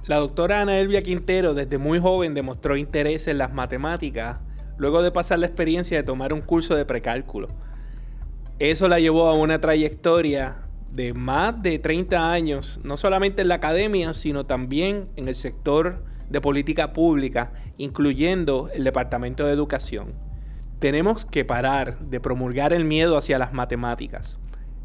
La doctora Ana Elvia Quintero desde muy joven demostró interés en las matemáticas luego de pasar la experiencia de tomar un curso de precálculo. Eso la llevó a una trayectoria de más de 30 años, no solamente en la academia, sino también en el sector de política pública, incluyendo el Departamento de Educación. Tenemos que parar de promulgar el miedo hacia las matemáticas.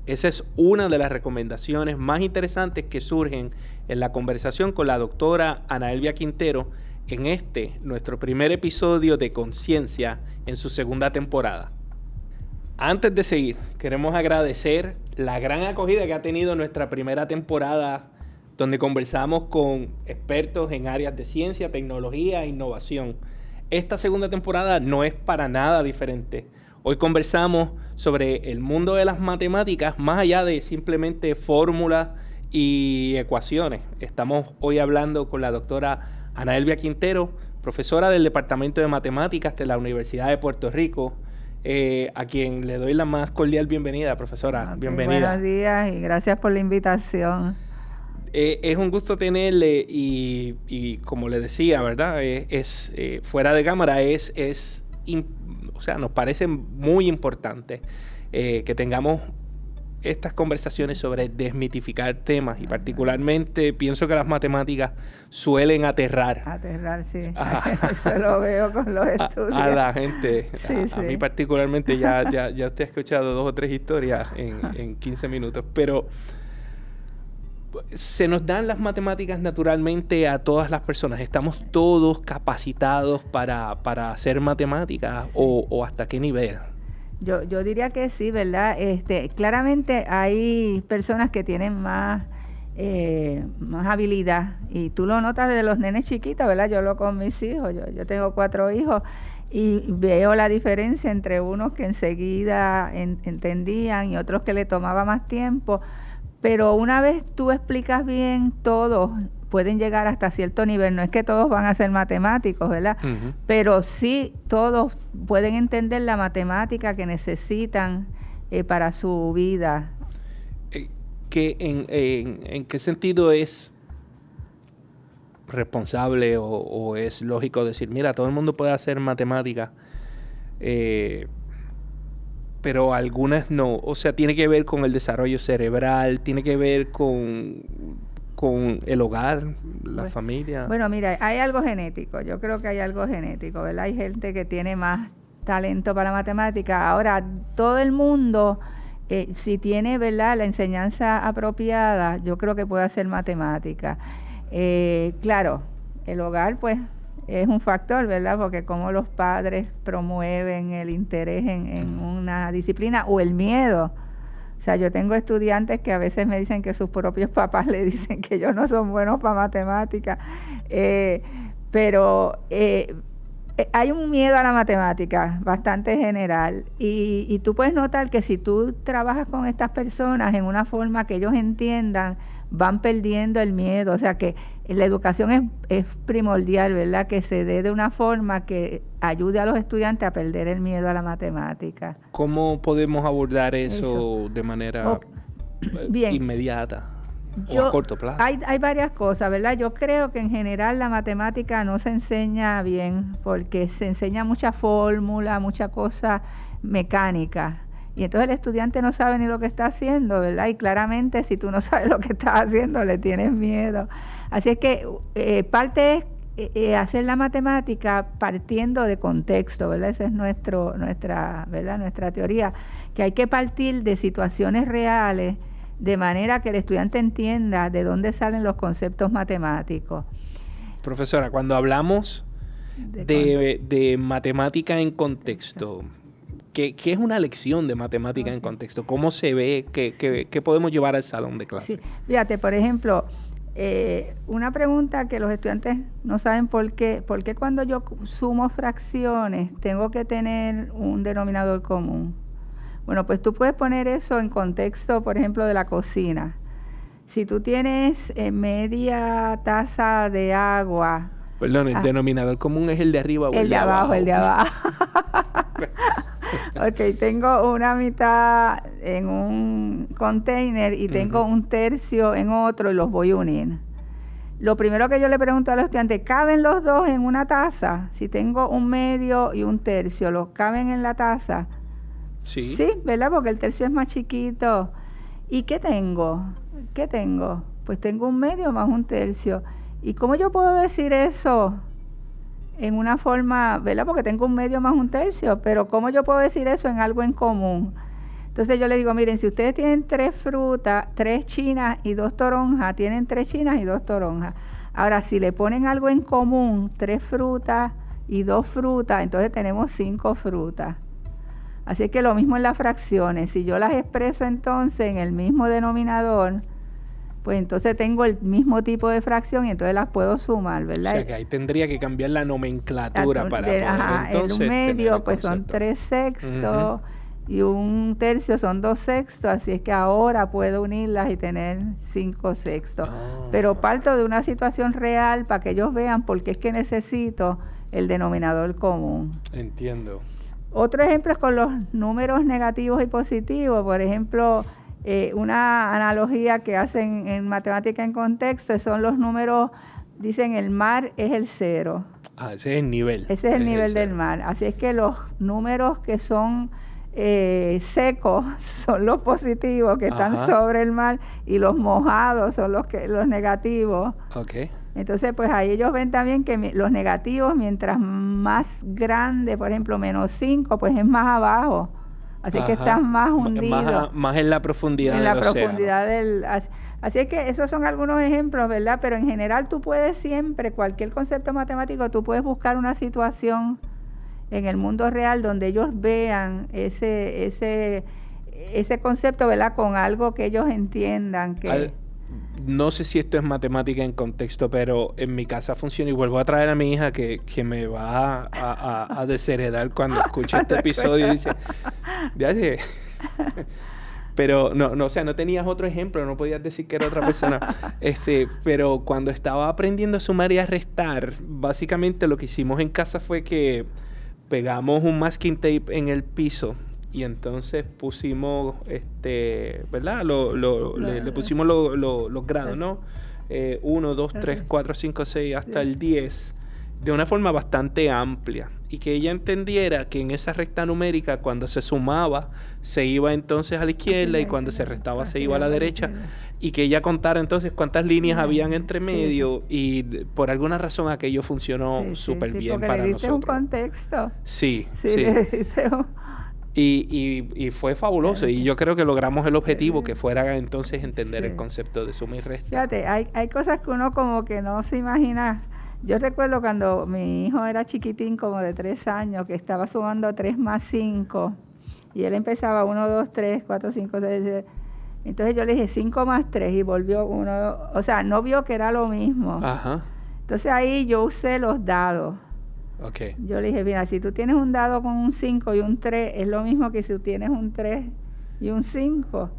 Esa es una de las recomendaciones más interesantes que surgen en la conversación con la doctora Ana Elvia Quintero en nuestro primer episodio de Conciencia en su segunda temporada. Antes de seguir, queremos agradecer la gran acogida que ha tenido nuestra primera temporada, donde conversamos con expertos en áreas de ciencia, tecnología e innovación. Esta segunda temporada no es para nada diferente. Hoy conversamos sobre el mundo de las matemáticas, más allá de simplemente fórmulas y ecuaciones. Estamos hoy hablando con la doctora Ana Elvia Quintero, profesora del Departamento de Matemáticas de la Universidad de Puerto Rico, a quien le doy la más cordial bienvenida, profesora. Okay, bienvenida. Buenos días y gracias por la invitación. Es un gusto tenerle y como le decía, ¿verdad? Fuera de cámara nos parece muy importante que tengamos estas conversaciones sobre desmitificar temas y particularmente pienso que las matemáticas suelen aterrar. Aterrar, sí. Eso lo veo con los estudios. A la gente. Sí, a mí particularmente ya usted ha escuchado 2 o 3 historias en 15 minutos, pero se nos dan las matemáticas naturalmente a todas las personas. ¿Estamos todos capacitados para hacer matemáticas o hasta qué nivel? Yo diría que sí, ¿verdad? Claramente hay personas que tienen más habilidad y tú lo notas de los nenes chiquitos, ¿verdad? Yo lo con mis hijos, yo tengo 4 hijos y veo la diferencia entre unos que enseguida entendían y otros que le tomaba más tiempo. Pero una vez tú explicas bien, todos pueden llegar hasta cierto nivel. No es que todos van a ser matemáticos, ¿verdad? Uh-huh. Pero sí todos pueden entender la matemática que necesitan para su vida. ¿En qué sentido es responsable o es lógico decir, mira, todo el mundo puede hacer matemática, pero algunas no? O sea, tiene que ver con el desarrollo cerebral, tiene que ver con el hogar, la familia. Bueno, mira, hay algo genético. Yo creo que hay algo genético, ¿verdad? Hay gente que tiene más talento para la matemática. Ahora, todo el mundo, si tiene, ¿verdad?, la enseñanza apropiada, yo creo que puede hacer matemática. Claro, el hogar, pues, es un factor, ¿verdad? Porque como los padres promueven el interés en una disciplina o el miedo. O sea, yo tengo estudiantes que a veces me dicen que sus propios papás le dicen que ellos no son buenos para matemáticas. Pero hay un miedo a la matemática bastante general y tú puedes notar que si tú trabajas con estas personas en una forma que ellos entiendan, van perdiendo el miedo. O sea que la educación es primordial, ¿verdad? Que se dé de una forma que ayude a los estudiantes a perder el miedo a la matemática. ¿Cómo podemos abordar eso de manera inmediata o a corto plazo? Hay varias cosas, ¿verdad? Yo creo que en general la matemática no se enseña bien porque se enseña mucha fórmula, mucha cosa mecánica. Y entonces el estudiante no sabe ni lo que está haciendo, ¿verdad? Y claramente si tú no sabes lo que estás haciendo, le tienes miedo. Así es que parte es hacer la matemática partiendo de contexto, ¿verdad? Esa es nuestra teoría, que hay que partir de situaciones reales de manera que el estudiante entienda de dónde salen los conceptos matemáticos. Profesora, cuando hablamos de matemática en contexto, ¿qué es una lección de matemática en contexto? ¿Cómo se ve? ¿Qué podemos llevar al salón de clase? Sí. Fíjate, por ejemplo, una pregunta que los estudiantes no saben por qué cuando yo sumo fracciones tengo que tener un denominador común. Bueno, pues tú puedes poner eso en contexto, por ejemplo, de la cocina. Si tú tienes media taza de agua... Perdón, el denominador común es el de arriba o el de abajo. El de abajo. Ok, tengo una mitad en un container y tengo un tercio en otro y los voy a unir. lo primero que yo le pregunto a los estudiantes, ¿caben los dos en una taza? Si tengo un medio y un tercio, ¿los caben en la taza? Sí. Sí, ¿verdad? Porque el tercio es más chiquito. ¿Y qué tengo? ¿Qué tengo? Pues tengo un medio más un tercio. ¿Y cómo yo puedo decir eso en una forma, ¿verdad? Porque tengo un medio más un tercio, pero ¿cómo yo puedo decir eso en algo en común? Entonces yo le digo, miren, si ustedes tienen 3 frutas, 3 chinas y 2 toronjas, tienen 3 chinas y 2 toronjas. Ahora, si le ponen algo en común, 3 frutas y 2 frutas, entonces tenemos 5 frutas. Así que lo mismo en las fracciones. Si yo las expreso entonces en el mismo denominador, pues entonces tengo el mismo tipo de fracción y entonces las puedo sumar, ¿verdad? O sea que ahí tendría que cambiar la nomenclatura para poder entonces el medio tener pues son 3 sextos y un tercio son 2 sextos, así es que ahora puedo unirlas y tener 5 sextos. Pero parto de una situación real para que ellos vean por qué es que necesito el denominador común. Entiendo. Otro ejemplo es con los números negativos y positivos. Por ejemplo, una analogía que hacen en matemática en contexto son los números, dicen el mar es el 0. Ah, ese es el nivel. Ese es el nivel del mar. Así es que los números que son secos son los positivos que están sobre el mar y los mojados son los negativos. Okay. Entonces, pues ahí ellos ven también que los negativos, mientras más grande, por ejemplo, -5, pues es más abajo. Así que estás más hundido. Más en la profundidad del océano. En la profundidad del... Así es que esos son algunos ejemplos, ¿verdad? Pero en general tú puedes siempre, cualquier concepto matemático, tú puedes buscar una situación en el mundo real donde ellos vean ese concepto, ¿verdad? Con algo que ellos entiendan que... No sé si esto es matemática en contexto, pero en mi casa funciona y vuelvo a traer a mi hija que me va a desheredar cuando escuche este episodio y dice, ya sé. Pero no, o sea, no tenías otro ejemplo, no podías decir que era otra persona. Pero cuando estaba aprendiendo a sumar y a restar, básicamente lo que hicimos en casa fue que pegamos un masking tape en el piso. Y entonces pusimos, ¿verdad? Le pusimos los grados, ¿no? 1, 2, 3, 4, 5, 6, hasta el 10, de una forma bastante amplia. Y que ella entendiera que en esa recta numérica, cuando se sumaba, se iba entonces a la izquierda y cuando se restaba se iba a la derecha. Y que ella contara entonces cuántas líneas habían entre medio. Y por alguna razón aquello funcionó súper bien para le nosotros. Un contexto. Sí. Sí. Y fue fabuloso y yo creo que logramos el objetivo que fuera entonces entender el concepto de suma y resta. Fíjate, hay cosas que uno como que no se imagina. Yo recuerdo cuando mi hijo era chiquitín, como de 3 años, que estaba sumando 3 más 5 y él empezaba 1, 2, 3, 4, 5, 6, 7. Entonces yo le dije 5 más 3 y volvió 1, 2, o sea, no vio que era lo mismo. Entonces ahí yo usé los dados. Okay. Yo le dije, mira, si tú tienes un dado con un 5 y un 3, es lo mismo que si tú tienes un 3 y un 5.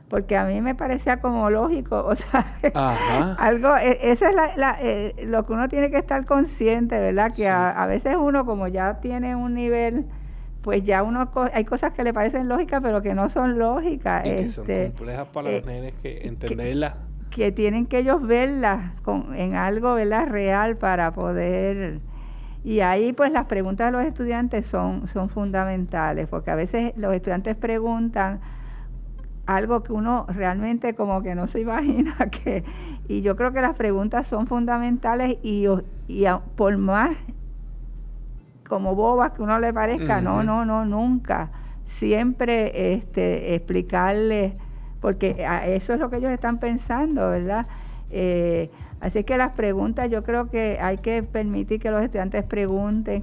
Porque a mí me parecía como lógico, o sea, algo, eso es lo que uno tiene que estar consciente, ¿verdad? Que a veces uno, como ya tiene un nivel, pues ya hay cosas que le parecen lógicas, pero que no son lógicas. Y que son complejas para los nenes que entenderlas. Que tienen que ellos verlas en algo, ¿verdad? Real para poder... Y ahí pues las preguntas de los estudiantes son fundamentales, porque a veces los estudiantes preguntan algo que uno realmente como que no se imagina que... Y yo creo que las preguntas son fundamentales y por más como bobas que uno le parezca, no, nunca. Siempre explicarles, porque eso es lo que ellos están pensando, ¿verdad? Así que las preguntas, yo creo que hay que permitir que los estudiantes pregunten,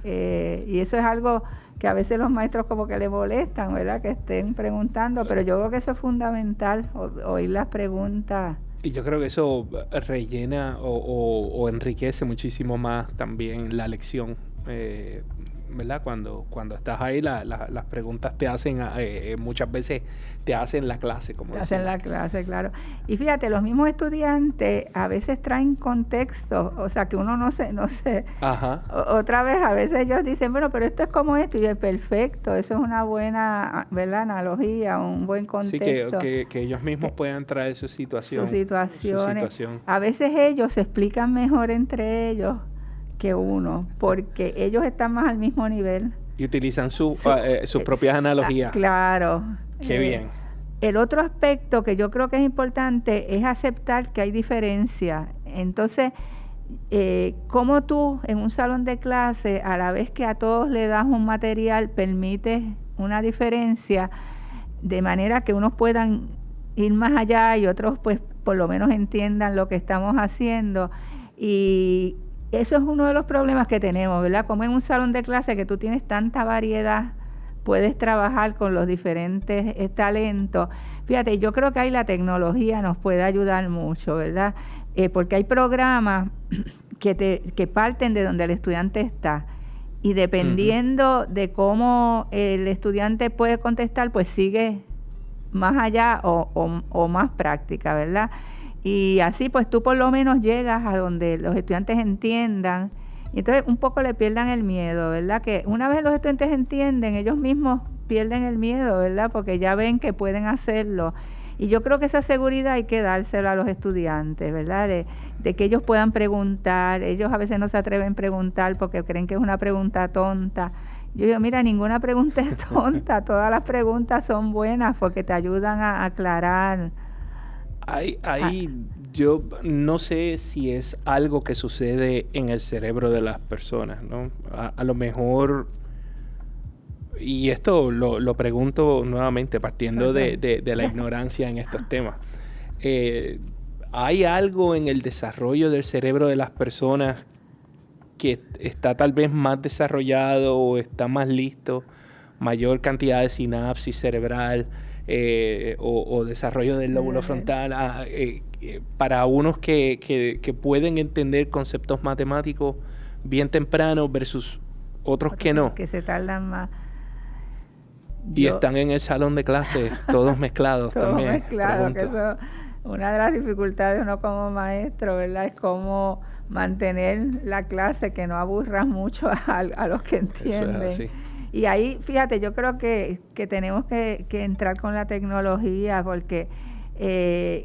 y eso es algo que a veces los maestros como que les molestan, ¿verdad? Que estén preguntando, pero yo creo que eso es fundamental, oír las preguntas. Y yo creo que eso rellena o enriquece muchísimo más también la lección. ¿verdad? Cuando estás ahí, las preguntas te hacen, muchas veces te hacen la clase, como te hacen la clase, claro. Y fíjate, los mismos estudiantes a veces traen contextos, o sea, que uno no sé. Ajá. Otra vez, a veces ellos dicen, bueno, pero esto es como esto, y es perfecto, eso es una buena, ¿verdad?, analogía, un buen contexto. Sí, que ellos mismos puedan traer su situación. Sus situaciones. A veces ellos se explican mejor entre ellos que uno, porque ellos están más al mismo nivel. Y utilizan sus propias analogías. Claro. Qué bien. El otro aspecto que yo creo que es importante es aceptar que hay diferencia. Entonces, como tú en un salón de clase, a la vez que a todos le das un material, permites una diferencia, de manera que unos puedan ir más allá y otros pues por lo menos entiendan lo que estamos haciendo. Y eso es uno de los problemas que tenemos, ¿verdad? Como en un salón de clase que tú tienes tanta variedad, puedes trabajar con los diferentes talentos. Fíjate, yo creo que ahí la tecnología nos puede ayudar mucho, ¿verdad? Porque hay programas que parten de donde el estudiante está y dependiendo de cómo el estudiante puede contestar, pues sigue más allá o más práctica, ¿verdad? Y así pues tú por lo menos llegas a donde los estudiantes entiendan y entonces un poco le pierdan el miedo, ¿verdad? Que una vez los estudiantes entienden, ellos mismos pierden el miedo, ¿verdad? Porque ya ven que pueden hacerlo. Y yo creo que esa seguridad hay que dársela a los estudiantes, ¿verdad? De que ellos puedan preguntar. Ellos a veces no se atreven a preguntar porque creen que es una pregunta tonta. Yo digo, mira, ninguna pregunta es tonta, todas las preguntas son buenas porque te ayudan a aclarar. Yo no sé si es algo que sucede en el cerebro de las personas, ¿no? A lo mejor, y esto lo pregunto nuevamente partiendo de la ignorancia en estos temas. ¿Hay algo en el desarrollo del cerebro de las personas que está tal vez más desarrollado o está más listo, mayor cantidad de sinapsis cerebral o desarrollo del lóbulo frontal para unos que pueden entender conceptos matemáticos bien temprano versus otros que no? Que se tardan más. Y están en el salón de clase todos mezclados también. Todos mezclados, que eso, una de las dificultades de uno como maestro, ¿verdad? Es cómo mantener la clase, que no aburra mucho a los que entienden. Eso es así. Y ahí, fíjate, yo creo que tenemos que entrar con la tecnología porque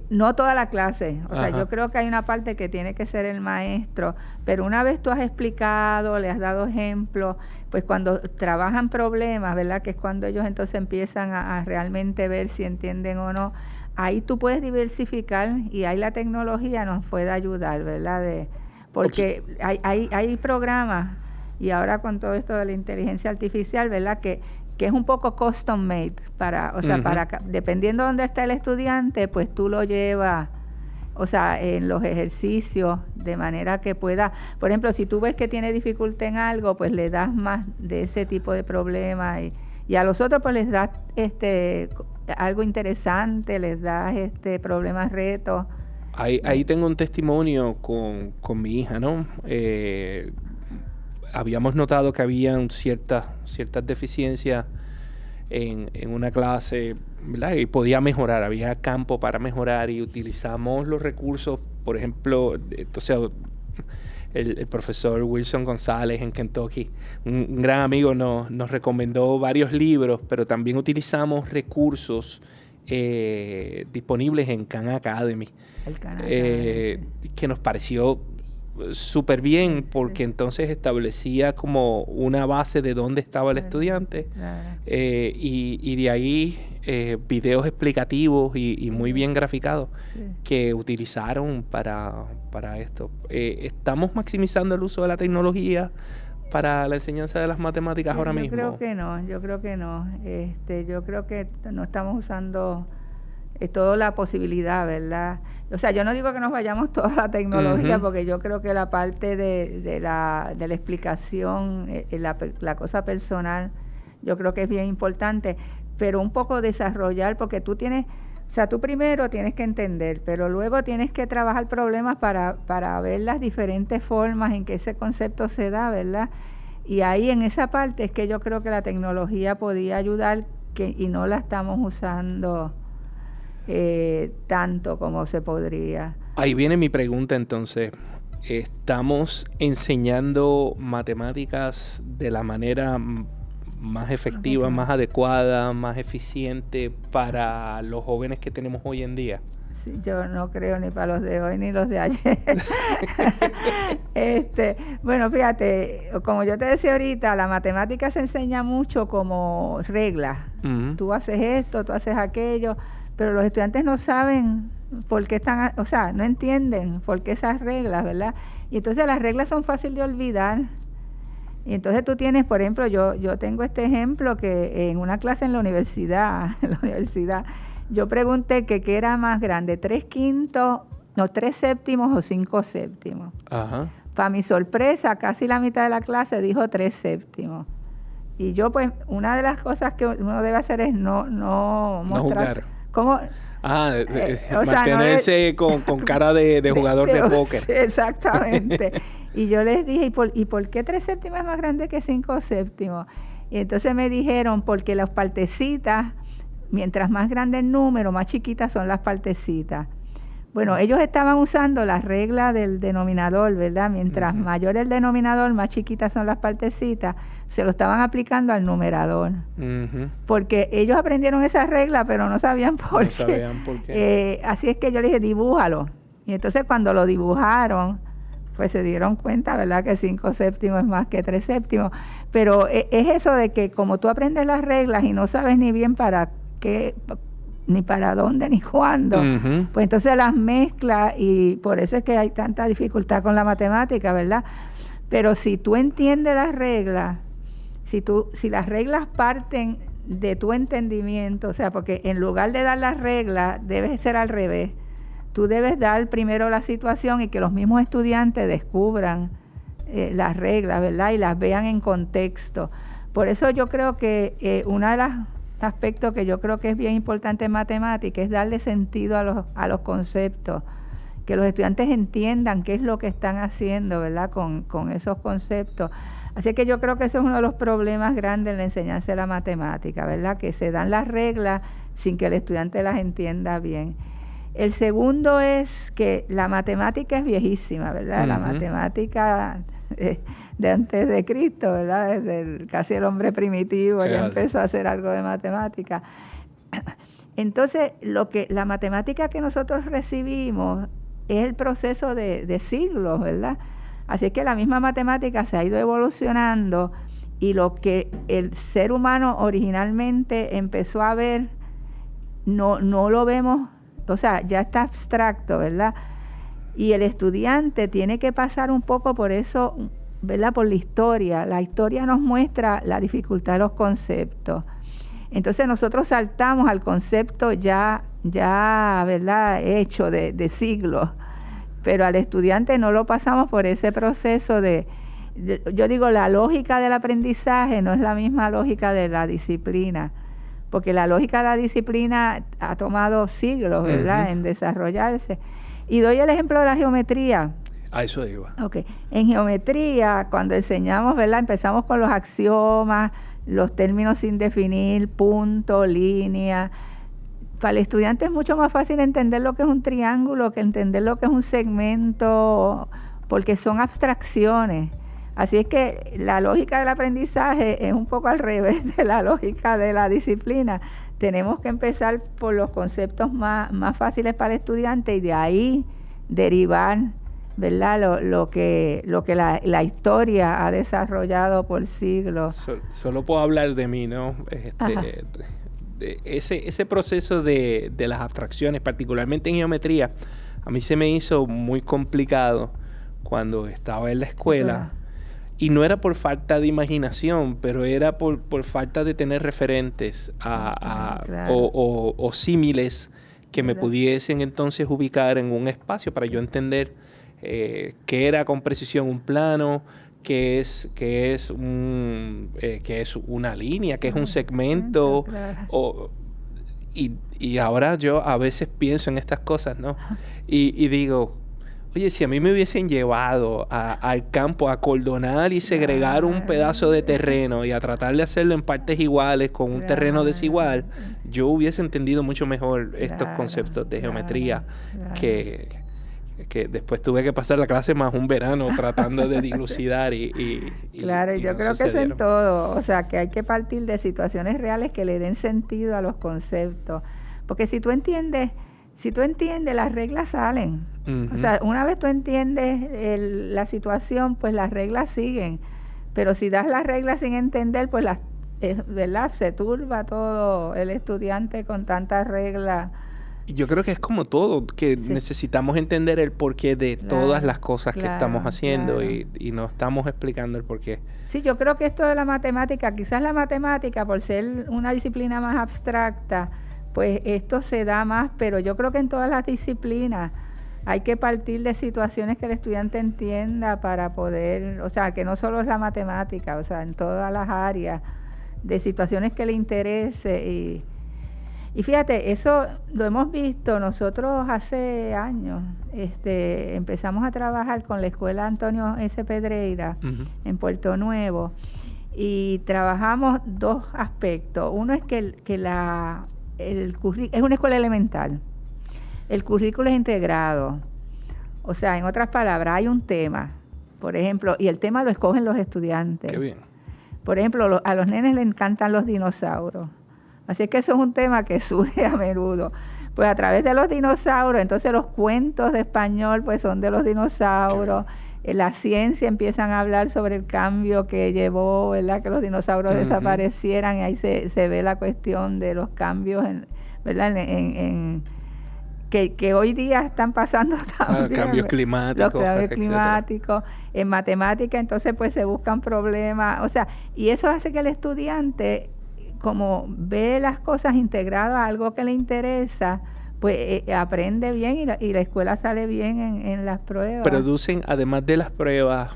no toda la clase, o sea, yo creo que hay una parte que tiene que ser el maestro, pero una vez tú has explicado, le has dado ejemplos, pues cuando trabajan problemas, ¿verdad? Que es cuando ellos entonces empiezan a realmente ver si entienden o no, ahí tú puedes diversificar y ahí la tecnología nos puede ayudar, ¿verdad? Porque hay programas, y ahora con todo esto de la inteligencia artificial, ¿verdad? Que es un poco custom made para dependiendo de dónde está el estudiante, pues tú lo llevas, o sea, en los ejercicios, de manera que pueda, por ejemplo, si tú ves que tiene dificultad en algo, pues le das más de ese tipo de problemas y a los otros pues les das algo interesante, les das problemas, retos. Ahí tengo un testimonio con mi hija, ¿no? Habíamos notado que habían ciertas deficiencias en una clase, ¿verdad? Y podía mejorar, había campo para mejorar y utilizamos los recursos, por ejemplo, entonces el profesor Wilson González en Kentucky, un gran amigo, nos recomendó varios libros, pero también utilizamos recursos disponibles en Khan Academy, que nos pareció súper bien porque entonces establecía como una base de dónde estaba el estudiante y de ahí videos explicativos y muy bien graficados que utilizaron para esto. ¿Estamos maximizando el uso de la tecnología para la enseñanza de las matemáticas ahora mismo? Yo creo que no. Yo creo que no estamos usando toda la posibilidad, ¿verdad? O sea, yo no digo que nos vayamos toda la tecnología, porque yo creo que la parte de la explicación, la cosa personal, yo creo que es bien importante, pero un poco desarrollar, porque tú primero tienes que entender, pero luego tienes que trabajar problemas para ver las diferentes formas en que ese concepto se da, ¿verdad? Y ahí en esa parte es que yo creo que la tecnología podía ayudar y no la estamos usando tanto como se podría. Ahí viene mi pregunta entonces. ¿Estamos enseñando matemáticas de la manera más efectiva, más adecuada, más eficiente para los jóvenes que tenemos hoy en día? Sí, yo no creo ni para los de hoy ni los de ayer. Bueno, fíjate, como yo te decía ahorita, la matemática se enseña mucho como reglas. Uh-huh. Tú haces esto, tú haces aquello, pero los estudiantes no saben por qué están, o sea, no entienden por qué esas reglas, ¿verdad? Y entonces las reglas son fáciles de olvidar. Y entonces tú tienes, por ejemplo, yo tengo este ejemplo que en una clase en la universidad, yo pregunté que qué era más grande, 3 séptimos o 5 séptimos. Ajá. Para mi sorpresa, casi la mitad de la clase dijo 3 séptimos. Y yo, pues, una de las cosas que uno debe hacer es no mostrar cómo... mantenerse con cara de jugador de póker. Sí, exactamente. Y yo les dije, ¿y por qué 3 séptimos es más grande que 5 séptimos? Y entonces me dijeron, porque las partecitas, mientras más grande el número, más chiquitas son las partecitas. Bueno, ellos estaban usando la regla del denominador, ¿verdad? Mientras mayor el denominador, más chiquitas son las partecitas. Se lo estaban aplicando al numerador. Porque ellos aprendieron esa regla, pero no sabían por qué. Así es que yo les dije, dibújalo. Y entonces cuando lo dibujaron, pues se dieron cuenta, ¿verdad? Que 5 séptimos es más que 3 séptimos. Pero es eso de que como tú aprendes las reglas y no sabes ni bien para qué, ni para dónde, ni cuándo, pues entonces las mezclas, y por eso es que hay tanta dificultad con la matemática, ¿verdad? Pero si tú entiendes las reglas, si las reglas parten de tu entendimiento, o sea, porque en lugar de dar las reglas, debe ser al revés. Tú debes dar primero la situación y que los mismos estudiantes descubran las reglas, ¿verdad? Y las vean en contexto. Por eso yo creo que uno de los aspectos que yo creo que es bien importante en matemática es darle sentido a los conceptos, que los estudiantes entiendan qué es lo que están haciendo, ¿verdad? Con esos conceptos. Así que yo creo que eso es uno de los problemas grandes en la enseñanza de la matemática, ¿verdad? Que se dan las reglas sin que el estudiante las entienda bien. El segundo es que la matemática es viejísima, ¿verdad? La matemática de antes de Cristo, ¿verdad? Desde casi el hombre primitivo ya empezó a hacer algo de matemática. Entonces, la matemática que nosotros recibimos es el proceso de siglos, ¿verdad? Así es que la misma matemática se ha ido evolucionando y lo que el ser humano originalmente empezó a ver, no lo vemos, o sea, ya está abstracto, ¿verdad? Y el estudiante tiene que pasar un poco por eso, ¿verdad? Por la historia. La historia nos muestra la dificultad de los conceptos. Entonces nosotros saltamos al concepto ya ¿verdad? Hecho de siglos. Pero al estudiante no lo pasamos por ese proceso yo digo, la lógica del aprendizaje no es la misma lógica de la disciplina. Porque la lógica de la disciplina ha tomado siglos, ¿verdad?, en desarrollarse. Y doy el ejemplo de la geometría. A eso iba. Okay. En geometría, cuando enseñamos, ¿verdad?, empezamos con los axiomas, los términos sin definir, punto, línea. Para el estudiante es mucho más fácil entender lo que es un triángulo que entender lo que es un segmento, porque son abstracciones. Así es que la lógica del aprendizaje es un poco al revés de la lógica de la disciplina. Tenemos que empezar por los conceptos más fáciles para el estudiante y de ahí derivar, ¿verdad?, lo que la historia ha desarrollado por siglos. Solo puedo hablar de mí, ¿no? De ese proceso de las abstracciones, particularmente en geometría, a mí se me hizo muy complicado cuando estaba en la escuela. Y no era por falta de imaginación, pero era por falta de tener referentes o símiles que me pudiesen entonces ubicar en un espacio para yo entender qué era con precisión un plano, qué es una línea, qué es un segmento. Y ahora yo a veces pienso en estas cosas, ¿no? Y digo, Oye, si a mí me hubiesen llevado al campo a acordonar y segregar un pedazo de terreno y a tratar de hacerlo en partes iguales con un terreno desigual, yo hubiese entendido mucho mejor estos conceptos de geometría que después tuve que pasar la clase más un verano tratando de dilucidar Claro, yo creo que eso en todo, o sea, que hay que partir de situaciones reales que le den sentido a los conceptos, porque si tú entiendes, las reglas salen. O sea, una vez tú entiendes la situación, pues las reglas siguen, pero si das las reglas sin entender, pues ¿verdad? Se turba todo el estudiante con tantas reglas. Yo creo que es como todo, que necesitamos entender el porqué de todas las cosas que estamos haciendo y no estamos explicando el porqué. Sí, yo creo que esto de la matemática, quizás la matemática, por ser una disciplina más abstracta, pues esto se da más, pero yo creo que en todas las disciplinas hay que partir de situaciones que el estudiante entienda para poder, o sea, que no solo es la matemática, o sea, en todas las áreas, de situaciones que le interese. Y fíjate, eso lo hemos visto nosotros hace años. Empezamos a trabajar con la escuela Antonio S. Pedreira en Puerto Nuevo y trabajamos dos aspectos. Uno es que es una escuela elemental. El currículo es integrado. O sea, en otras palabras, hay un tema, por ejemplo, y el tema lo escogen los estudiantes. Qué bien. Por ejemplo, a los nenes les encantan los dinosaurios. Así que eso es un tema que surge a menudo. Pues a través de los dinosaurios, entonces los cuentos de español pues son de los dinosaurios. La ciencia empiezan a hablar sobre el cambio que llevó, ¿verdad? Que los dinosaurios desaparecieran, y ahí se ve la cuestión de los cambios, ¿verdad? Que hoy día están pasando también. Cambios climáticos. Los cambios climáticos. En matemática, entonces pues se buscan problemas. O sea, y eso hace que el estudiante, como ve las cosas integradas a algo que le interesa, pues aprende bien y la escuela sale bien en las pruebas. Producen, además de las pruebas,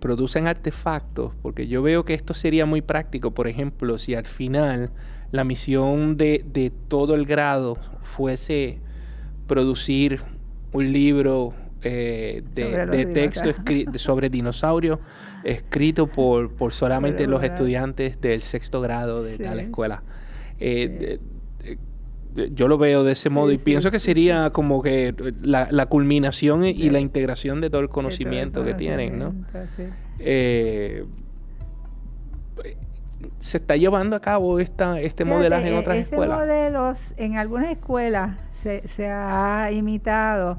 producen artefactos, porque yo veo que esto sería muy práctico. Por ejemplo, si al final la misión de todo el grado fuese producir un libro de texto sobre dinosaurios, escrito por solamente los estudiantes del sexto grado de tal escuela. Yo lo veo de ese modo y pienso que sería como que la culminación y la integración de todo el conocimiento que tienen, ¿no? ¿Se está llevando a cabo este modelaje en otras escuelas? Ese modelo en algunas escuelas se ha imitado,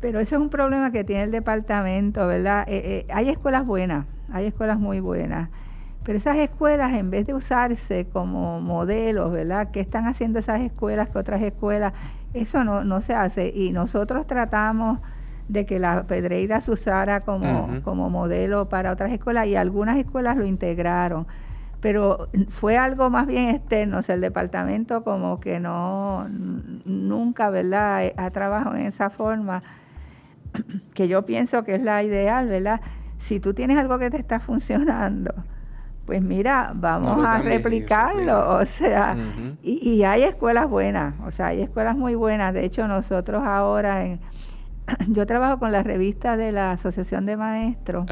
pero eso es un problema que tiene el departamento, ¿verdad? Hay escuelas buenas, hay escuelas muy buenas, pero esas escuelas, en vez de usarse como modelos, ¿verdad? ¿Qué están haciendo esas escuelas que otras escuelas? Eso no se hace, y nosotros tratamos de que la Pedreira se usara como modelo para otras escuelas, y algunas escuelas lo integraron, pero fue algo más bien externo. O sea, el departamento como que nunca, ¿verdad?, ha trabajado en esa forma, que yo pienso que es la ideal, ¿verdad? Si tú tienes algo que te está funcionando, pues mira, vamos a replicarlo, o sea, y hay escuelas buenas, o sea, hay escuelas muy buenas. De hecho, nosotros ahora, yo trabajo con la revista de la Asociación de Maestros,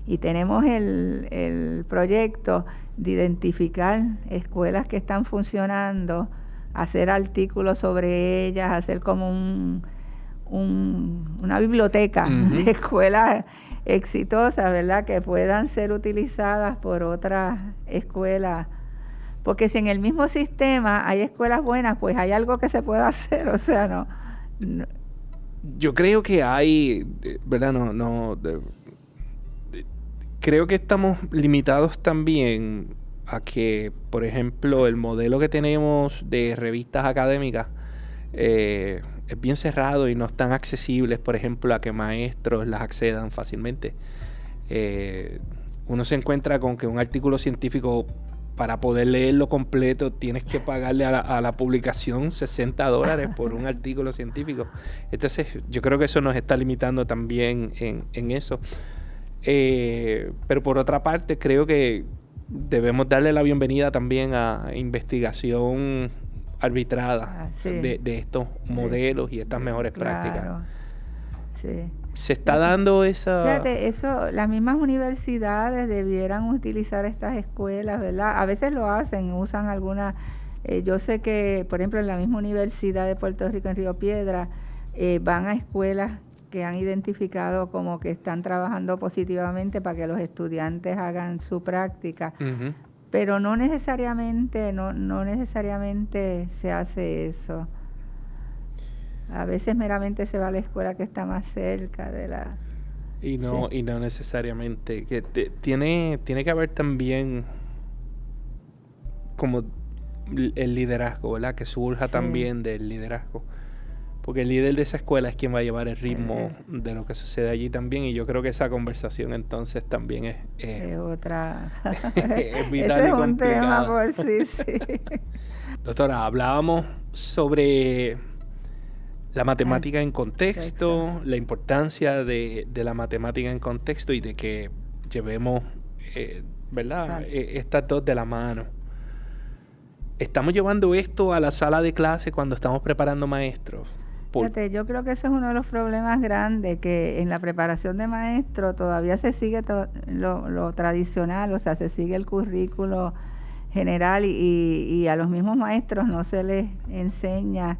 y tenemos el proyecto de identificar escuelas que están funcionando, hacer artículos sobre ellas, hacer como una biblioteca de escuelas exitosas, ¿verdad?, que puedan ser utilizadas por otras escuelas. Porque si en el mismo sistema hay escuelas buenas, pues hay algo que se puede hacer, o sea, no. Yo creo que hay, ¿verdad? Creo que estamos limitados también a que, por ejemplo, el modelo que tenemos de revistas académicas es bien cerrado y no están accesibles, por ejemplo, a que maestros las accedan fácilmente. Uno se encuentra con que un artículo científico, para poder leerlo completo, tienes que pagarle a la publicación $60 por un artículo científico. Entonces, yo creo que eso nos está limitando también en eso. Pero por otra parte, creo que debemos darle la bienvenida también a investigación arbitrada de estos modelos y estas mejores prácticas. Sí. ¿Se está dando esa...? Fíjate, eso, las mismas universidades debieran utilizar estas escuelas, ¿verdad? A veces lo hacen, usan algunas... yo sé que, por ejemplo, en la misma Universidad de Puerto Rico, en Río Piedra, van a escuelas que han identificado como que están trabajando positivamente para que los estudiantes hagan su práctica. Uh-huh. Pero no necesariamente se hace eso. A veces meramente se va a la escuela que está más cerca de la... Y no necesariamente. Que tiene que haber también como el liderazgo, ¿verdad? Que surja también del liderazgo. Porque el líder de esa escuela es quien va a llevar el ritmo de lo que sucede allí también. Y yo creo que esa conversación entonces también es otra... es vital y complicada. Es un tema por sí. Doctora, hablábamos sobre la matemática en contexto, la importancia de la matemática en contexto y de que llevemos, ¿verdad? Estas dos de la mano. ¿Estamos llevando esto a la sala de clase cuando estamos preparando maestros? Fíjate, yo creo que eso es uno de los problemas grandes, que en la preparación de maestro todavía se sigue lo tradicional, o sea, se sigue el currículo general y a los mismos maestros no se les enseña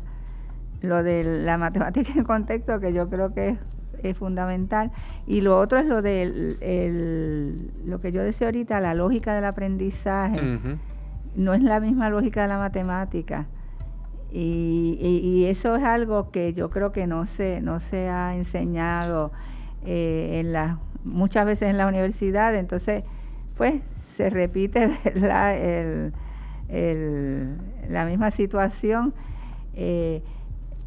lo de la matemática en contexto, que yo creo que es fundamental. Y lo otro es lo de lo que yo decía ahorita, la lógica del aprendizaje. Uh-huh. No es la misma lógica de la matemática. Y eso es algo que yo creo que no se ha enseñado muchas veces en la universidad. Entonces, pues, se repite, ¿verdad? La misma situación.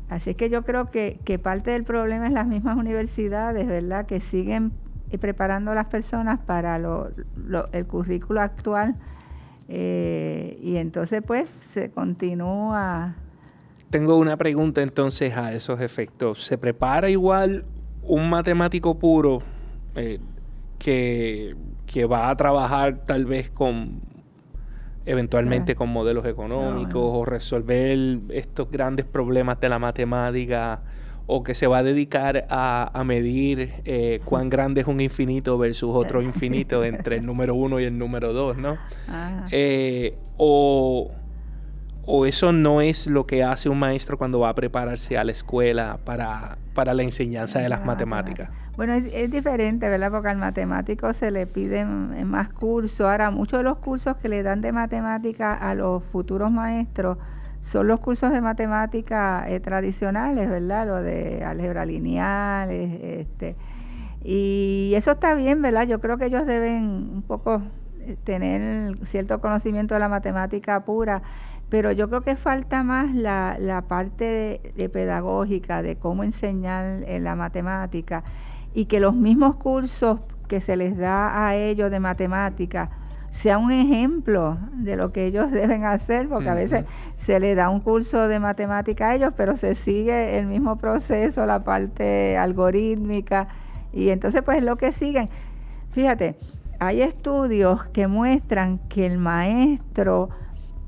Así que yo creo que parte del problema es las mismas universidades, ¿verdad? Que siguen preparando a las personas para el currículo actual. Y entonces, pues, se continúa. Tengo una pregunta entonces a esos efectos. ¿Se prepara igual un matemático puro que va a trabajar tal vez eventualmente con modelos económicos o resolver estos grandes problemas de la matemática, o que se va a dedicar a medir cuán grande es un infinito versus otro infinito entre el número 1 y el número 2, ¿no? O eso no es lo que hace un maestro cuando va a prepararse a la escuela para la enseñanza de las matemáticas? Bueno, es diferente, ¿verdad? Porque al matemático se le piden más cursos. Ahora, muchos de los cursos que le dan de matemática a los futuros maestros son los cursos de matemática tradicionales, ¿verdad? Lo de álgebra lineal, y eso está bien, ¿verdad? Yo creo que ellos deben un poco tener cierto conocimiento de la matemática pura, pero yo creo que falta más la parte de pedagógica, de cómo enseñar en la matemática, y que los mismos cursos que se les da a ellos de matemática sea un ejemplo de lo que ellos deben hacer, porque a veces se les da un curso de matemática a ellos, pero se sigue el mismo proceso, la parte algorítmica, y entonces pues lo que siguen. Fíjate, hay estudios que muestran que el maestro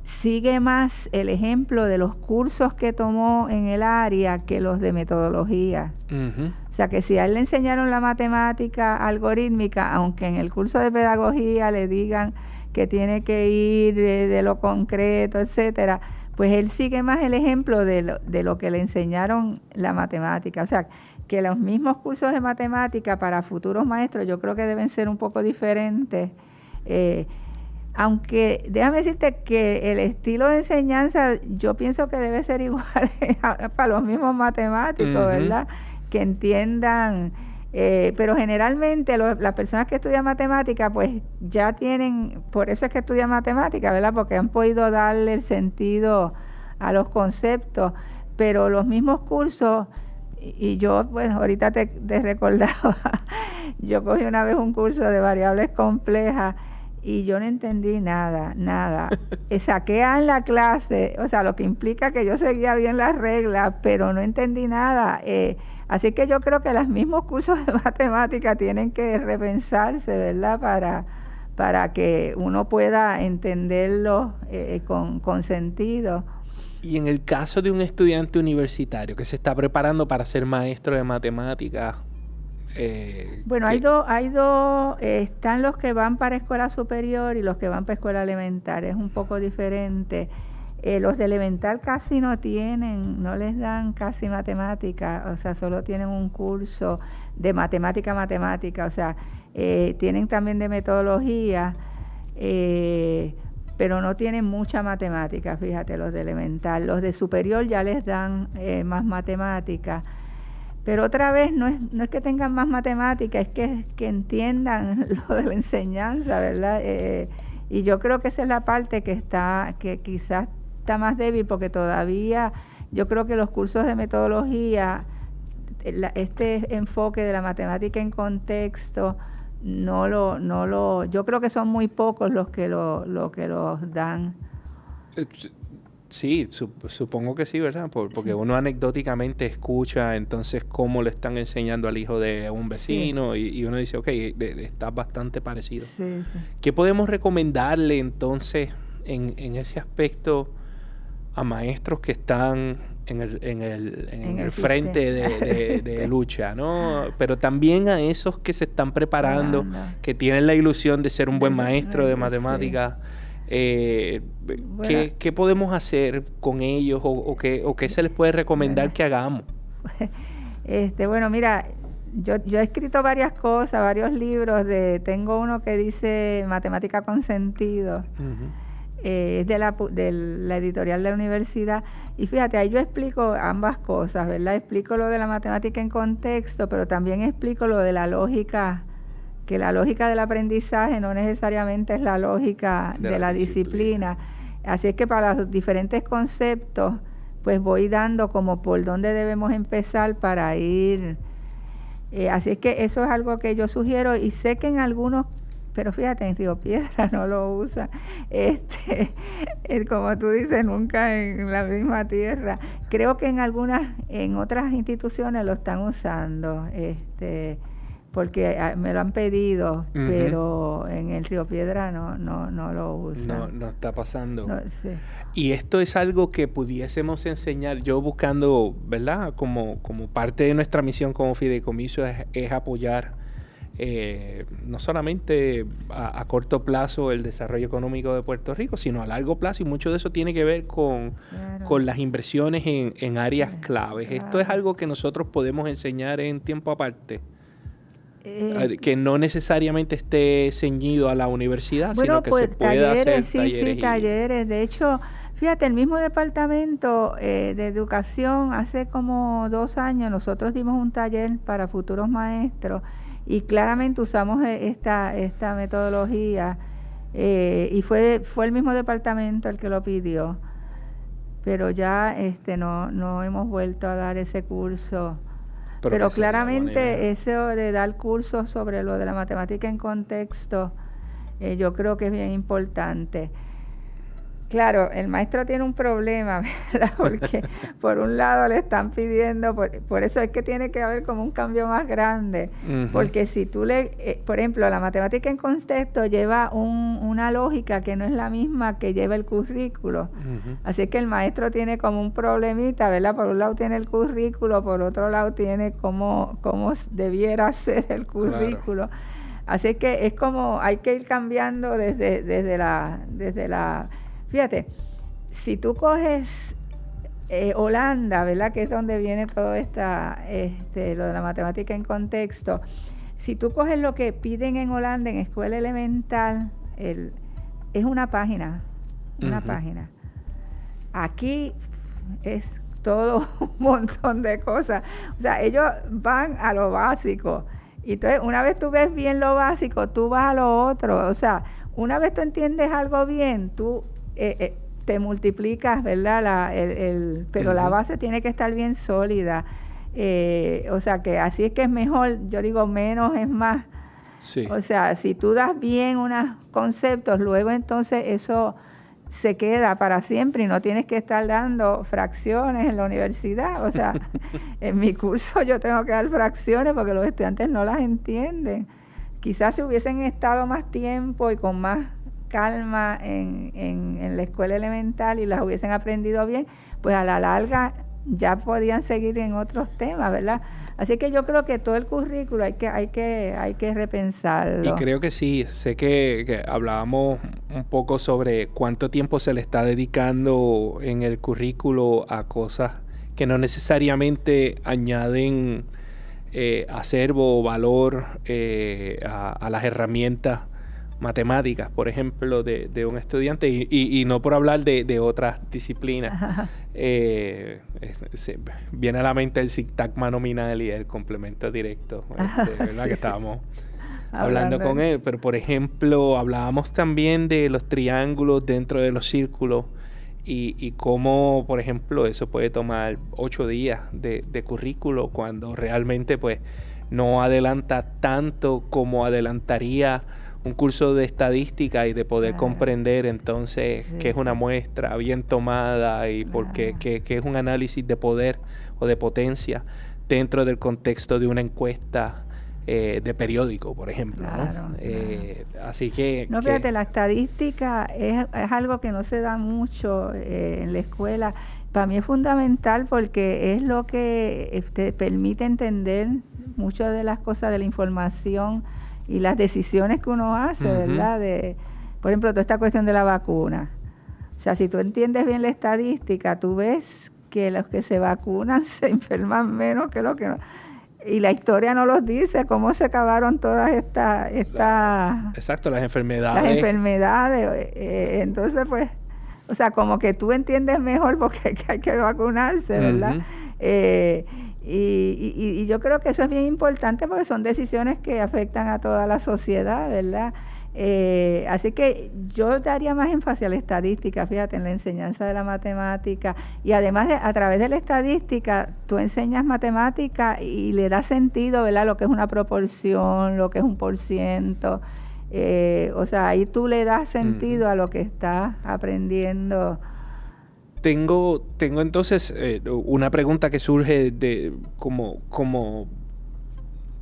sigue más el ejemplo de los cursos que tomó en el área que los de metodología. Uh-huh. O sea, que si a él le enseñaron la matemática algorítmica, aunque en el curso de pedagogía le digan que tiene que ir de lo concreto, etcétera, pues él sigue más el ejemplo de lo que le enseñaron la matemática. O sea, que los mismos cursos de matemática para futuros maestros yo creo que deben ser un poco diferentes. Aunque déjame decirte que el estilo de enseñanza yo pienso que debe ser igual para los mismos matemáticos, uh-huh, ¿verdad? Que entiendan, pero generalmente las personas que estudian matemática pues ya tienen, por eso es que estudian matemática, ¿verdad? Porque han podido darle el sentido a los conceptos, pero los mismos cursos, y yo, bueno, ahorita te recordaba, yo cogí una vez un curso de variables complejas y yo no entendí nada. Saqué A en la clase, o sea, lo que implica que yo seguía bien las reglas, pero no entendí nada. Así que yo creo que los mismos cursos de matemática tienen que repensarse, ¿verdad? Para que uno pueda entenderlo con sentido. Y en el caso de un estudiante universitario que se está preparando para ser maestro de matemáticas, bueno, hay dos, están los que van para escuela superior y los que van para escuela elemental, es un poco diferente. Los de elemental casi no les dan casi matemática, o sea, solo tienen un curso de matemática, o sea, tienen también de metodología, pero no tienen mucha matemática, fíjate, los de elemental. Los de superior ya les dan más matemática. Pero otra vez, no es que tengan más matemática, es que entiendan lo de la enseñanza, ¿verdad? Y yo creo que esa es la parte que quizás está más débil, porque todavía yo creo que los cursos de metodología, este enfoque de la matemática en contexto, yo creo que son muy pocos los que los dan. Sí, supongo que sí, ¿verdad? Porque uno anecdóticamente escucha entonces cómo le están enseñando al hijo de un vecino, sí. y uno dice, ok, está bastante parecido. Sí. ¿Qué podemos recomendarle entonces en ese aspecto a maestros que están en el frente de lucha, ¿no? Pero también a esos que se están preparando, que tienen la ilusión de ser un buen maestro de matemáticas? Sí. ¿Qué podemos hacer con ellos o qué se les puede recomendar que hagamos? Bueno, mira, yo he escrito varias cosas, varios libros. Tengo uno que dice Matemática con Sentido. Uh-huh. Es de la editorial de la universidad. Y fíjate, ahí yo explico ambas cosas, ¿verdad? Explico lo de la matemática en contexto, pero también explico lo de la lógica, que la lógica del aprendizaje no necesariamente es la lógica de la disciplina. Así es que para los diferentes conceptos, pues voy dando como por dónde debemos empezar para ir. Así es que eso es algo que yo sugiero, y sé que en algunos, pero fíjate, en Río Piedra no lo usan. Como tú dices, nunca en la misma tierra. Creo que en otras instituciones lo están usando. Porque me lo han pedido, uh-huh. Pero en el Río Piedra no lo usan. No está pasando. Sí. Y esto es algo que pudiésemos enseñar, yo buscando, ¿verdad? Como parte de nuestra misión como fideicomiso es apoyar no solamente a corto plazo el desarrollo económico de Puerto Rico, sino a largo plazo, y mucho de eso tiene que ver con las inversiones en áreas claves. Claro. Esto es algo que nosotros podemos enseñar en tiempo aparte. Que no necesariamente esté ceñido a la universidad, sino que pues, se pueda hacer talleres. Sí, talleres. De hecho, fíjate, el mismo departamento de educación, hace como 2 años, nosotros dimos un taller para futuros maestros y claramente usamos esta metodología, y fue el mismo departamento el que lo pidió, pero ya no hemos vuelto a dar ese curso. Pero claramente eso de dar cursos sobre lo de la matemática en contexto, yo creo que es bien importante. Claro, el maestro tiene un problema, ¿verdad? Porque por un lado le están pidiendo, por eso es que tiene que haber como un cambio más grande, uh-huh. Porque si tú por ejemplo, la matemática en contexto lleva una lógica que no es la misma que lleva el currículo, uh-huh. Así que el maestro tiene como un problemita, ¿verdad? Por un lado tiene el currículo, por otro lado tiene cómo debiera ser el currículo. Claro. Así que es como, hay que ir cambiando desde la fíjate, si tú coges Holanda, ¿verdad? Que es donde viene todo lo de la matemática en contexto. Si tú coges lo que piden en Holanda en escuela elemental, es una página. Uh-huh. Página. Aquí es todo un montón de cosas. O sea, ellos van a lo básico. Y entonces, una vez tú ves bien lo básico, tú vas a lo otro. O sea, una vez tú entiendes algo bien, tú te multiplicas, ¿verdad? Pero uh-huh. La base tiene que estar bien sólida. O sea, que así es que es mejor, yo digo, menos es más. Sí. O sea, si tú das bien unos conceptos, luego entonces eso se queda para siempre y no tienes que estar dando fracciones en la universidad. O sea, en mi curso yo tengo que dar fracciones porque los estudiantes no las entienden. Quizás si hubiesen estado más tiempo y con más calma en la escuela elemental y las hubiesen aprendido bien, pues a la larga ya podían seguir en otros temas, ¿verdad? Así que yo creo que todo el currículo hay que repensarlo. Y creo que sí, sé que hablábamos un poco sobre cuánto tiempo se le está dedicando en el currículo a cosas que no necesariamente añaden acervo o valor a las herramientas matemáticas, por ejemplo, de un estudiante, y no por hablar de otras disciplinas. Viene a la mente el sintagma nominal y el complemento directo, ¿verdad? Sí, que estábamos hablando con él. Pero, por ejemplo, hablábamos también de los triángulos dentro de los círculos y cómo, por ejemplo, eso puede tomar 8 días de currículo cuando realmente pues no adelanta tanto como adelantaría un curso de estadística y de poder comprender entonces qué es una muestra bien tomada y por qué es un análisis de poder o de potencia dentro del contexto de una encuesta de periódico, por ejemplo. ¿No? Así que... No, fíjate, la estadística es algo que no se da mucho en la escuela. Para mí es fundamental porque es lo que te permite entender muchas de las cosas de la información y las decisiones que uno hace, ¿verdad? Por ejemplo, toda esta cuestión de la vacuna. O sea, si tú entiendes bien la estadística, tú ves que los que se vacunan se enferman menos que los que no. Y la historia no los dice cómo se acabaron todas estas... Exacto, las enfermedades. Las enfermedades. Entonces, pues, o sea, como que tú entiendes mejor porque hay que vacunarse, ¿verdad? Y yo creo que eso es bien importante porque son decisiones que afectan a toda la sociedad, ¿verdad? Así que yo daría más énfasis a la estadística, fíjate, en la enseñanza de la matemática, y además a través de la estadística tú enseñas matemática y le das sentido, ¿verdad? Lo que es una proporción, lo que es un %, o sea, ahí tú le das sentido a lo que estás aprendiendo. Tengo entonces una pregunta que surge de como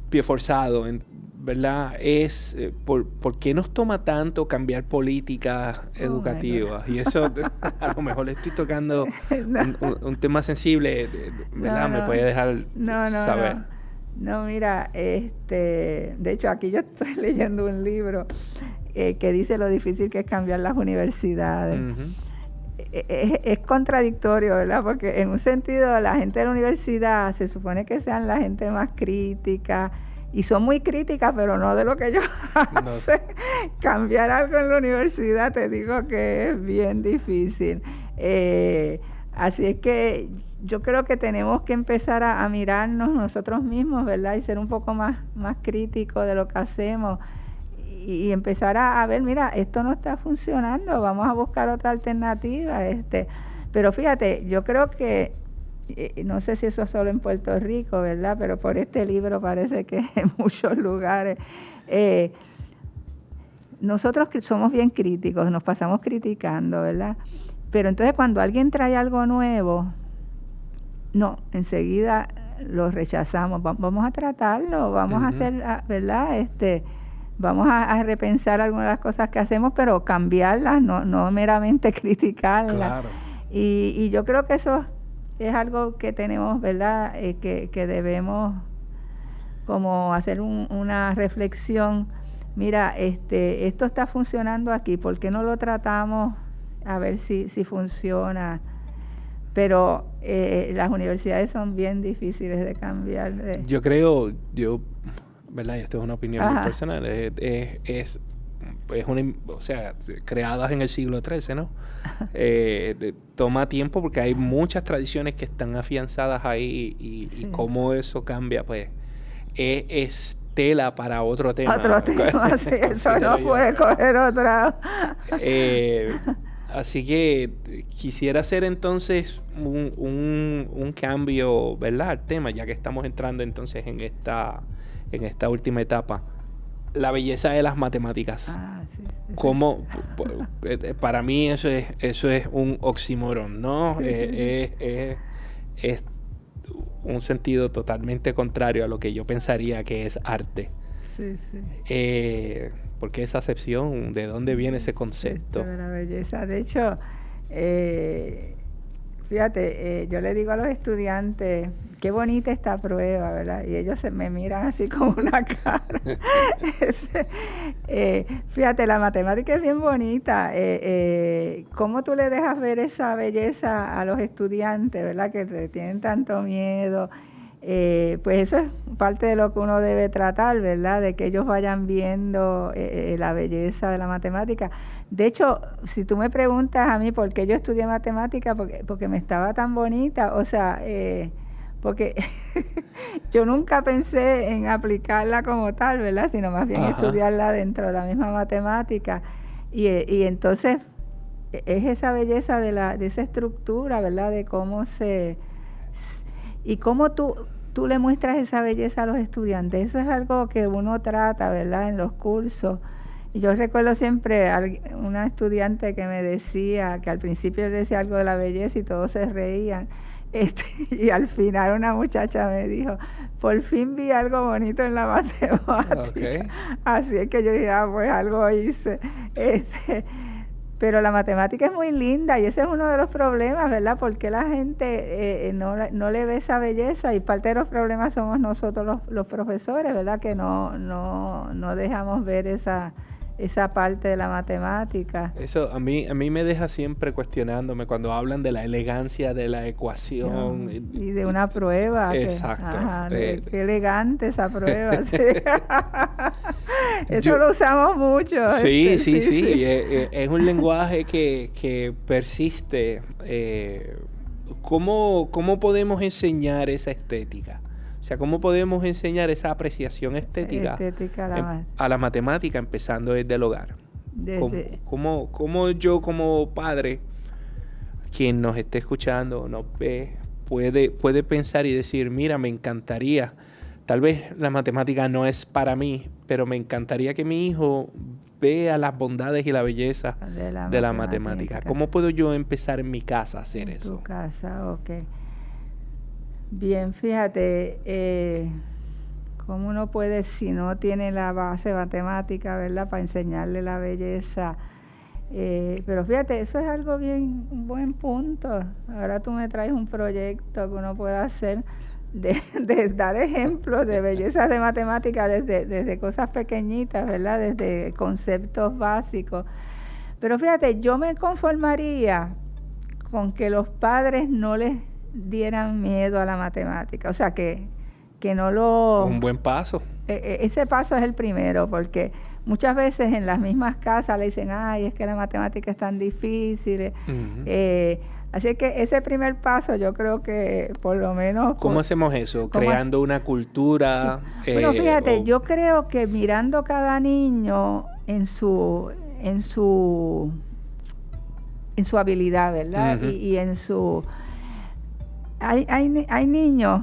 pie forzado, ¿verdad? Es ¿por qué nos toma tanto cambiar políticas educativas? Y eso a lo mejor le estoy tocando un tema sensible, ¿verdad? Me puede dejar saber. No, mira, de hecho aquí yo estoy leyendo un libro que dice lo difícil que es cambiar las universidades. Es contradictorio, ¿verdad? Porque en un sentido la gente de la universidad se supone que sean la gente más crítica y son muy críticas, pero no de lo que ellos hacen. Cambiar algo en la universidad te digo que es bien difícil. Así es que yo creo que tenemos que empezar a mirarnos nosotros mismos, ¿verdad? Y ser un poco más críticos de lo que hacemos. Y empezar a ver, mira, esto no está funcionando, vamos a buscar otra alternativa. Pero fíjate, yo creo que, no sé si eso es solo en Puerto Rico, ¿verdad? Pero por este libro parece que en muchos lugares. Nosotros somos bien críticos, nos pasamos criticando, ¿verdad? Pero entonces cuando alguien trae algo nuevo, no, enseguida lo rechazamos. Vamos a tratarlo, vamos a hacer, ¿verdad? Vamos a repensar algunas de las cosas que hacemos, pero cambiarlas, no meramente criticarlas. Claro. Y yo creo que eso es algo que tenemos, ¿verdad? Que debemos como hacer una reflexión. Mira, esto está funcionando aquí, ¿por qué no lo tratamos a ver si funciona? Pero las universidades son bien difíciles de cambiar. Yo creo, ¿verdad? Y esto es una opinión muy personal, es o sea, creadas en el siglo XIII, ¿no? Toma tiempo porque hay muchas tradiciones que están afianzadas ahí y cómo eso cambia, pues, es tela para otro tema. Otro tema, sí, eso no puede coger otra. Así que quisiera hacer entonces un cambio, ¿verdad? Al tema, ya que estamos entrando entonces en esta última etapa. La belleza de las matemáticas. Sí. Como para mí eso es un oxímoron, ¿no? Es un sentido totalmente contrario a lo que yo pensaría que es arte. Sí, sí. ¿Por qué esa acepción? ¿De dónde viene ese concepto? De la belleza. De hecho, fíjate, yo le digo a los estudiantes, qué bonita esta prueba, ¿verdad? Y ellos me miran así con una cara. Fíjate, la matemática es bien bonita. ¿Cómo tú le dejas ver esa belleza a los estudiantes, ¿verdad? Que le tienen tanto miedo. Pues eso es parte de lo que uno debe tratar, ¿verdad? De que ellos vayan viendo la belleza de la matemática. De hecho, si tú me preguntas a mí por qué yo estudié matemática, porque me estaba tan bonita, o sea, porque yo nunca pensé en aplicarla como tal, ¿verdad? Sino más bien estudiarla dentro de la misma matemática. Y entonces es esa belleza de esa estructura, ¿verdad? De cómo y cómo tú le muestras esa belleza a los estudiantes. Eso es algo que uno trata, ¿verdad? En los cursos. Y yo recuerdo siempre a una estudiante que me decía, que al principio le decía algo de la belleza y todos se reían. Y al final una muchacha me dijo, por fin vi algo bonito en la matemática. Okay. Así es que yo dije, pues algo hice. Pero la matemática es muy linda y ese es uno de los problemas, ¿verdad? Porque la gente no le ve esa belleza y parte de los problemas somos nosotros los profesores, ¿verdad? Que no dejamos ver esa parte de la matemática. Eso a mí me deja siempre cuestionándome cuando hablan de la elegancia de la ecuación. Y de una prueba. Exacto. Qué elegante esa prueba. Sí. Eso lo usamos mucho. Sí. Es un lenguaje que persiste. ¿Cómo podemos enseñar esa estética? O sea, ¿cómo podemos enseñar esa apreciación estética a la matemática empezando desde el hogar? ¿Cómo yo como padre, quien nos esté escuchando, nos ve, puede pensar y decir, mira, me encantaría, tal vez la matemática no es para mí, pero me encantaría que mi hijo vea las bondades y la belleza de la matemática. ¿Cómo puedo yo empezar en mi casa a hacer eso? En tu casa, ok. Bien, fíjate, cómo uno puede, si no tiene la base matemática, ¿verdad?, para enseñarle la belleza. Pero fíjate, eso es algo un buen punto. Ahora tú me traes un proyecto que uno puede hacer de dar ejemplos de belleza de matemática desde cosas pequeñitas, ¿verdad?, desde conceptos básicos. Pero fíjate, yo me conformaría con que los padres no les dieran miedo a la matemática, o sea, que no lo... Un buen paso. Ese paso es el primero, porque muchas veces en las mismas casas le dicen, ay, es que la matemática es tan difícil. Así que ese primer paso yo creo que por lo menos... ¿Cómo hacemos eso? ¿Creando una cultura? Sí. Bueno, fíjate, yo creo que mirando cada niño en su habilidad, ¿verdad? Y en su... Hay niños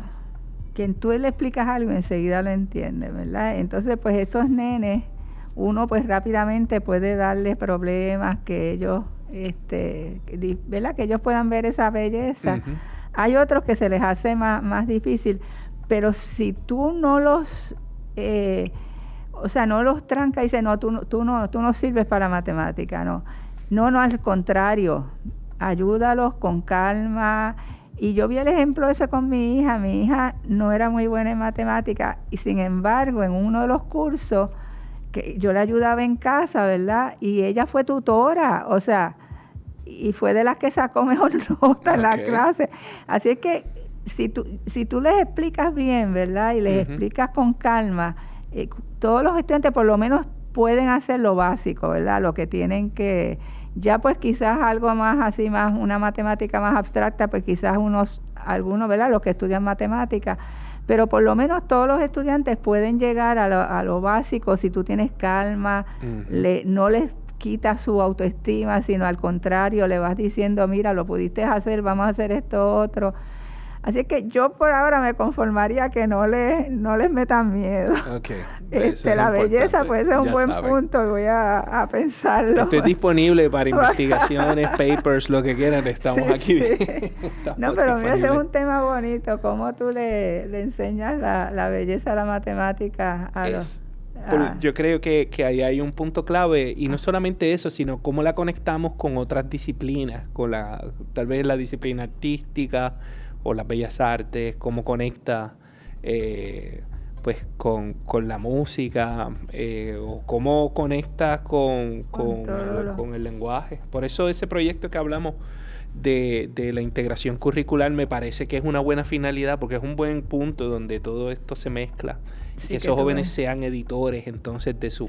que tú le explicas algo y enseguida lo entienden, ¿verdad? Entonces, pues esos nenes, uno pues rápidamente puede darles problemas que ellos, ¿verdad?, que ellos puedan ver esa belleza. Hay otros que se les hace más difícil, pero si tú no los, no los trancas y dices, no, tú no sirves para matemática, no, al contrario, ayúdalos con calma. Y yo vi el ejemplo ese con mi hija no era muy buena en matemática y sin embargo en uno de los cursos que yo le ayudaba en casa, ¿verdad? Y ella fue tutora, o sea, y fue de las que sacó mejor nota en la clase. Así es que si tú les explicas bien, ¿verdad? Y les explicas con calma, todos los estudiantes por lo menos pueden hacer lo básico, ¿verdad? Lo que tienen que... Ya pues quizás algo más así, más una matemática más abstracta, pues quizás algunos, ¿verdad?, los que estudian matemática, pero por lo menos todos los estudiantes pueden llegar a lo básico si tú tienes calma, no les quitas su autoestima, sino al contrario, le vas diciendo, mira, lo pudiste hacer, vamos a hacer esto otro. Así que yo por ahora me conformaría que no les metan miedo. Okay. La belleza puede ser un buen punto, voy a pensarlo. Estoy disponible para investigaciones, papers, lo que quieran, estamos aquí. Sí. No, pero mira, ese es un tema bonito, cómo tú le enseñas la belleza de la matemática a los... Yo creo que ahí hay un punto clave, y no solamente eso, sino cómo la conectamos con otras disciplinas, tal vez la disciplina artística o las bellas artes, cómo conecta pues con la música, o cómo conecta con el lenguaje. Por eso ese proyecto que hablamos de la integración curricular me parece que es una buena finalidad, porque es un buen punto donde todo esto se mezcla, y que esos jóvenes sean editores entonces de su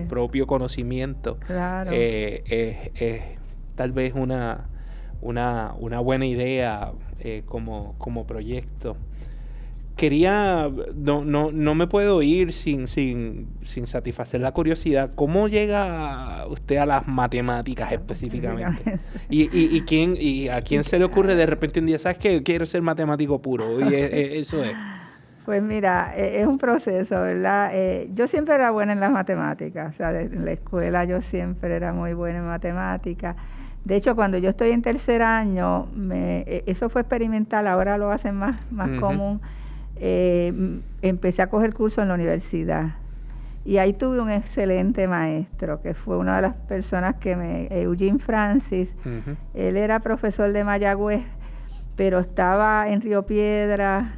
propio conocimiento. Claro. Es tal vez una buena idea como proyecto. No me puedo ir sin satisfacer la curiosidad. ¿Cómo llega usted a las matemáticas específicamente? ¿Y a quién se le ocurre de repente un día, sabes qué? Quiero ser matemático puro? Y eso es. Pues mira, es un proceso, ¿verdad? Yo siempre era buena en las matemáticas. O sea, en la escuela yo siempre era muy buena en matemáticas. De hecho, cuando yo estoy en tercer año, eso fue experimental, ahora lo hacen más común. Empecé a coger curso en la universidad y ahí tuve un excelente maestro que fue una de las personas Eugene Francis. Él era profesor de Mayagüez, pero estaba en Río Piedras,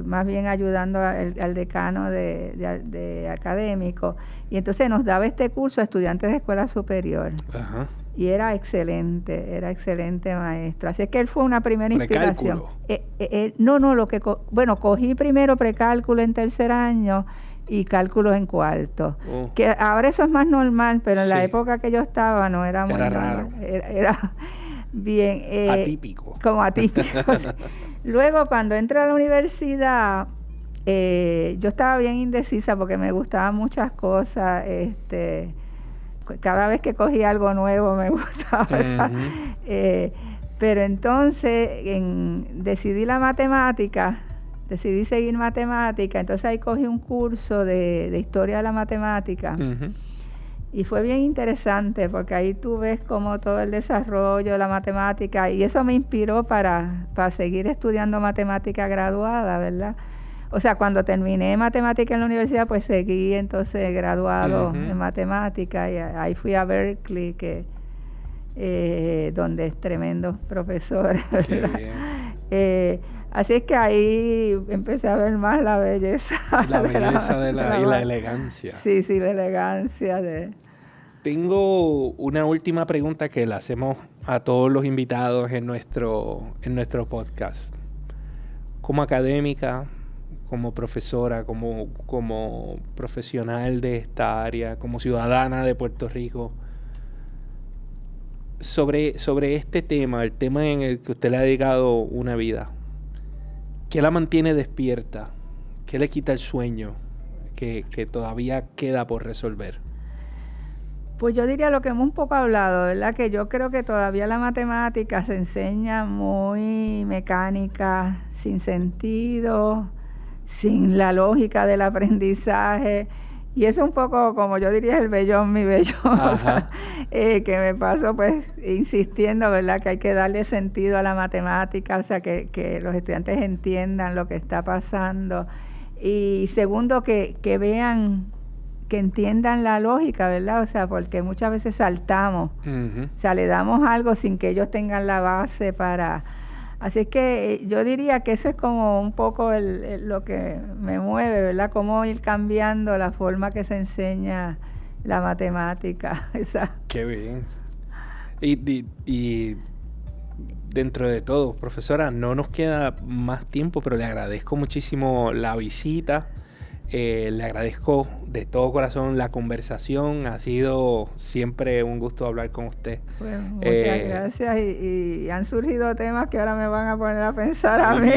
más bien ayudando al decano de académico, y entonces nos daba este curso a estudiantes de escuela superior. Ajá. Y era excelente maestro. Así es que él fue una primera inspiración. Cogí primero precálculo en tercer año y cálculos en cuarto. Que ahora eso es más normal, pero en la época que yo estaba no era muy normal. Raro. Era bien... atípico. Como atípico. Luego, cuando entré a la universidad, yo estaba bien indecisa porque me gustaban muchas cosas. Cada vez que cogía algo nuevo me gustaba. Pero entonces decidí seguir matemática, entonces ahí cogí un curso de historia de la matemática. Y fue bien interesante porque ahí tú ves como todo el desarrollo de la matemática, y eso me inspiró para seguir estudiando matemática graduada, ¿verdad? O sea, cuando terminé matemática en la universidad, pues seguí entonces graduado en matemática, y ahí fui a Berkeley, donde es tremendo profesor, ¿verdad? Así es que ahí empecé a ver más la belleza. La belleza y la elegancia. Sí, la elegancia. Tengo una última pregunta que le hacemos a todos los invitados en nuestro podcast. Como académica, como profesora, como profesional de esta área, como ciudadana de Puerto Rico, sobre este tema, el tema en el que usted le ha dedicado una vida, ¿qué la mantiene despierta? ¿Qué le quita el sueño que todavía queda por resolver? Pues yo diría lo que hemos un poco hablado, ¿verdad? Que yo creo que todavía la matemática se enseña muy mecánica, sin sentido, sin la lógica del aprendizaje, y eso un poco, como yo diría, el vellón, mi vellón, o sea, que me paso pues insistiendo, ¿verdad? Que hay que darle sentido a la matemática, o sea, que los estudiantes entiendan lo que está pasando, y segundo, que vean, que entiendan la lógica, ¿verdad? O sea, porque muchas veces saltamos, o sea, le damos algo sin que ellos tengan la base para... Así es que yo diría que eso es como un poco lo que me mueve, ¿verdad? Cómo ir cambiando la forma que se enseña la matemática. Qué bien. Y dentro de todo, profesora, no nos queda más tiempo, pero le agradezco muchísimo la visita. Le agradezco de todo corazón la conversación. Ha sido siempre un gusto hablar con usted. Pues muchas gracias, y han surgido temas que ahora me van a poner a pensar a mí.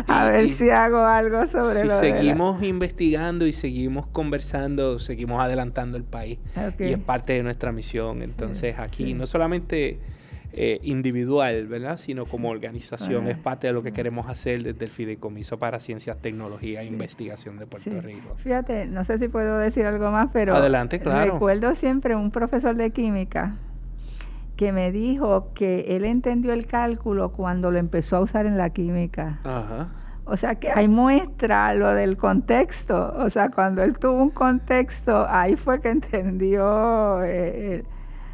A ver si hago algo sobre lo Si seguimos investigando y seguimos conversando, seguimos adelantando el país. Y es parte de nuestra misión. Entonces aquí no solamente individual, ¿verdad? Sino como organización, es parte de lo que queremos hacer desde el Fideicomiso para Ciencias, Tecnología e Investigación de Puerto Rico. Fíjate, no sé si puedo decir algo más, pero adelante, claro. Recuerdo siempre un profesor de química que me dijo que él entendió el cálculo cuando lo empezó a usar en la química. O sea, que ahí muestra lo del contexto. O sea, cuando él tuvo un contexto, ahí fue que entendió...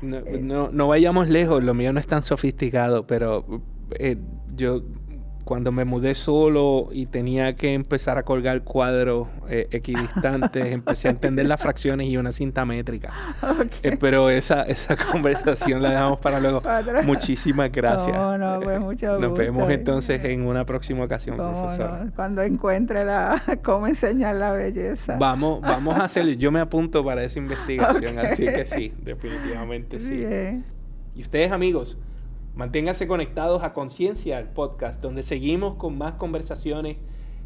No vayamos lejos, lo mío no es tan sofisticado, pero yo cuando me mudé solo y tenía que empezar a colgar cuadros equidistantes, empecé a entender las fracciones y una cinta métrica. Okay. Pero esa conversación la dejamos para luego. Muchísimas gracias. No, pues mucho gusto. Nos vemos entonces en una próxima ocasión, profesora. No, cuando encuentre cómo enseñar la belleza. Vamos a hacerlo. Yo me apunto para esa investigación, okay. Así que sí, definitivamente sí. Bien. Y ustedes, amigos, manténganse conectados a Conciencia, el podcast, donde seguimos con más conversaciones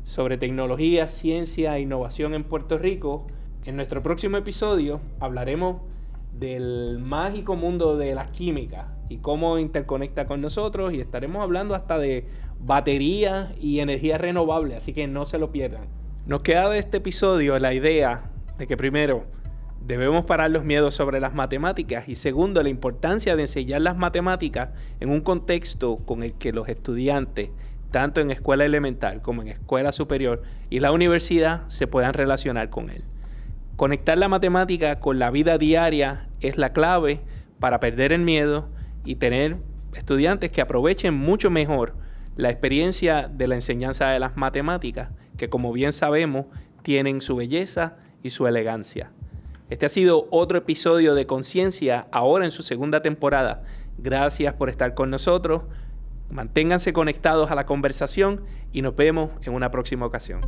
sobre tecnología, ciencia e innovación en Puerto Rico. En nuestro próximo episodio hablaremos del mágico mundo de la química y cómo interconecta con nosotros, y estaremos hablando hasta de baterías y energía renovable, así que no se lo pierdan. Nos queda de este episodio la idea de que primero, debemos parar los miedos sobre las matemáticas, y segundo, la importancia de enseñar las matemáticas en un contexto con el que los estudiantes, tanto en escuela elemental como en escuela superior y la universidad, se puedan relacionar con él. Conectar la matemática con la vida diaria es la clave para perder el miedo y tener estudiantes que aprovechen mucho mejor la experiencia de la enseñanza de las matemáticas, que como bien sabemos, tienen su belleza y su elegancia. Este ha sido otro episodio de Conciencia, ahora en su segunda temporada. Gracias por estar con nosotros. Manténganse conectados a la conversación y nos vemos en una próxima ocasión.